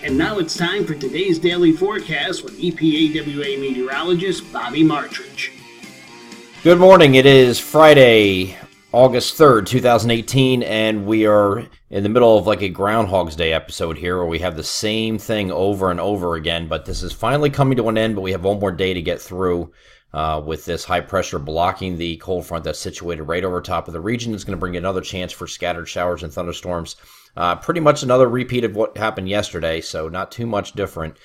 And now it's time for today's daily forecast with EPAWA meteorologist Bobby Martridge. Good morning. It is Friday, August 3rd, 2018, and we are in the middle of like a Groundhog's Day episode here where we have the same thing over and over again, but this is finally coming to an end, but we have one more day to get through with this high pressure blocking the cold front that's situated right over top of the region. It's going to bring another chance for scattered showers and thunderstorms. Pretty much another repeat of what happened yesterday, so not too much different.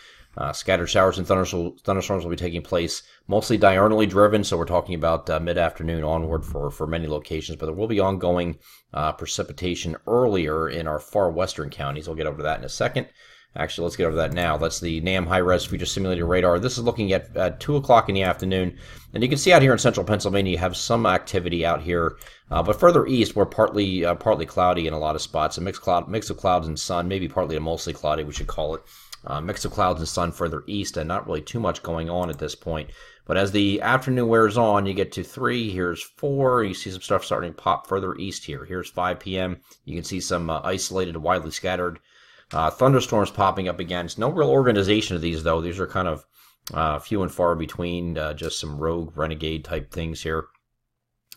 Scattered showers and thunderstorms will be taking place, mostly diurnally driven, so we're talking about mid-afternoon onward for many locations, but there will be ongoing precipitation earlier in our far western counties. We'll get over to that in a second. Actually, let's get over that now. That's the NAM high-res future simulated radar. This is looking at 2 o'clock in the afternoon, and you can see out here in central Pennsylvania you have some activity out here, but further east we're partly cloudy in a lot of spots, a mix of clouds and sun, maybe partly to mostly cloudy, we should call it. Mix of clouds and sun further east, and not really too much going on at this point. But as the afternoon wears on, you get to 3, here's 4, you see some stuff starting to pop further east here. Here's 5 p.m., you can see some isolated, widely scattered thunderstorms popping up again. It's no real organization of these, though. These are kind of few and far between, just some rogue renegade type things here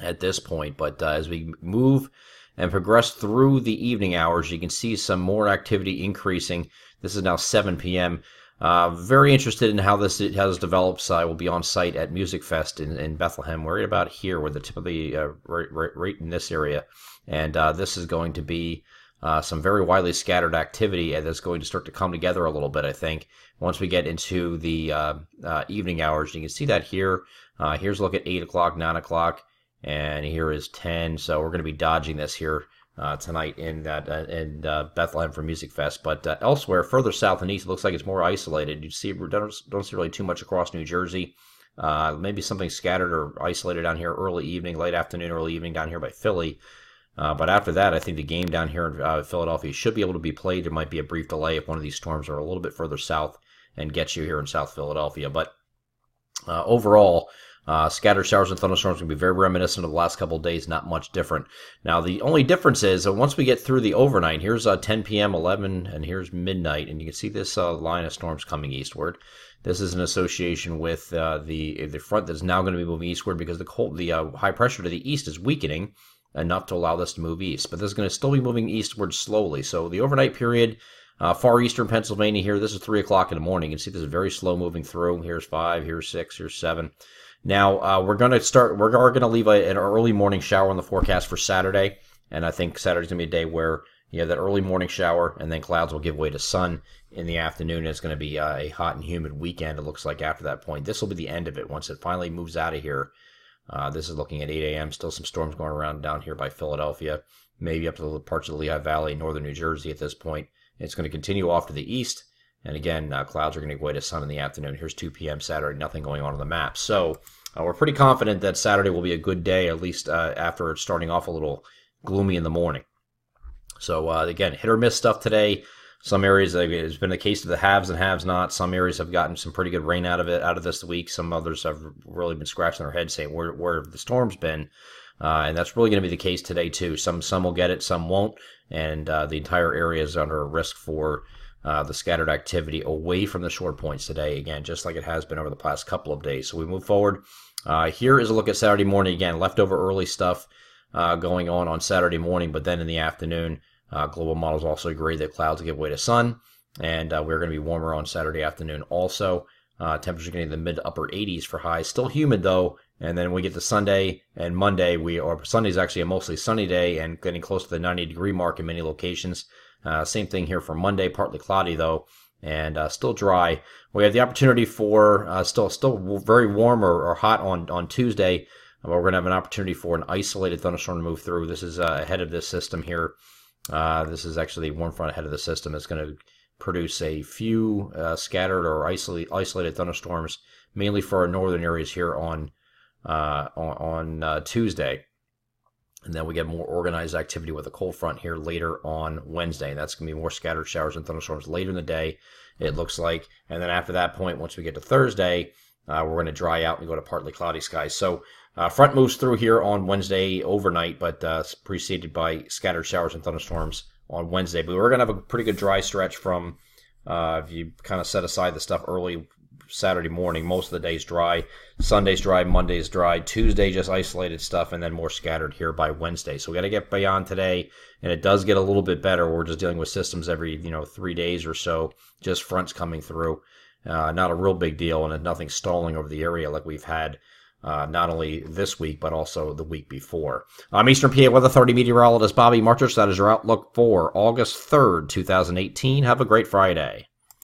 at this point. But as we move and progress through the evening hours, you can see some more activity increasing. This is now 7 p.m. Very interested in how this develops. I will be on site at Music Fest in Bethlehem. We're right about here, where the tip of the right in this area, and this is going to be some very widely scattered activity, and that's going to start to come together a little bit, I think, once we get into the evening hours. You can see that here. Here's a look at 8 o'clock, 9 o'clock, and here is 10. So we're going to be dodging this here tonight in Bethlehem for Music Fest. But elsewhere, further south and east, it looks like it's more isolated. You see, don't see really too much across New Jersey. Maybe something scattered or isolated down here early evening, late afternoon, early evening down here by Philly. But after that, I think the game down here in Philadelphia should be able to be played. There might be a brief delay if one of these storms are a little bit further south and gets you here in South Philadelphia. But overall, scattered showers and thunderstorms will be very reminiscent of the last couple of days, not much different. Now, the only difference is once we get through the overnight, here's 10 p.m., 11, and here's midnight, and you can see this line of storms coming eastward. This is an association with the front that's now going to be moving eastward because the high pressure to the east is weakening enough to allow this to move east. But this is going to still be moving eastward slowly. So the overnight period, far eastern Pennsylvania here, this is 3 o'clock in the morning. You can see this is very slow moving through. Here's 5, here's 6, here's 7. Now, we're going to leave an early morning shower in the forecast for Saturday, and I think Saturday's going to be a day where you have that early morning shower, and then clouds will give way to sun in the afternoon. It's going to be a hot and humid weekend, it looks like, after that point. This will be the end of it once it finally moves out of here. This is looking at 8 a.m., still some storms going around down here by Philadelphia, maybe up to the parts of the Lehigh Valley, northern New Jersey at this point. It's going to continue off to the east. And again, clouds are going to give way to sun in the afternoon. Here's 2 p.m. Saturday, nothing going on the map. So we're pretty confident that Saturday will be a good day, at least after starting off a little gloomy in the morning. So again, hit or miss stuff today. Some areas, it's been the case of the haves and have-nots. Some areas have gotten some pretty good rain out of this week. Some others have really been scratching their heads saying, where have the storms been? And that's really going to be the case today, too. Some will get it, some won't. And the entire area is under a risk for the scattered activity away from the short points today, again, just like it has been over the past couple of days. So we move forward. Here is a look at Saturday morning. Again, leftover early stuff going on Saturday morning, but then in the afternoon, global models also agree that clouds give way to sun, and we're going to be warmer on Saturday afternoon also. Temperatures getting to the mid to upper 80s for highs. Still humid, though. And then we get to Sunday and Monday. Sunday's actually a mostly sunny day and getting close to the 90-degree mark in many locations. Same thing here for Monday, partly cloudy, though, and still dry. We have the opportunity for still very warm or hot on Tuesday. We're going to have an opportunity for an isolated thunderstorm to move through. This is ahead of this system here. This is actually the warm front ahead of the system. It's going to produce a few scattered or isolated thunderstorms, mainly for our northern areas here on Tuesday. And then we get more organized activity with a cold front here later on Wednesday. And that's going to be more scattered showers and thunderstorms later in the day, it looks like. And then after that point, once we get to Thursday, we're going to dry out and go to partly cloudy skies. So front moves through here on Wednesday overnight, but preceded by scattered showers and thunderstorms on Wednesday. But we're going to have a pretty good dry stretch from If you kind of set aside the stuff early Saturday morning, most of the day's dry. Sunday's dry, Monday's dry. Tuesday, just isolated stuff, and then more scattered here by Wednesday. So we got to get beyond today, and it does get a little bit better. We're just dealing with systems every 3 days or so, just fronts coming through. Not a real big deal, and nothing stalling over the area like we've had not only this week, but also the week before. I'm Eastern PA Weather Authority meteorologist Bobby Marchers. That is your outlook for August 3rd, 2018. Have a great Friday.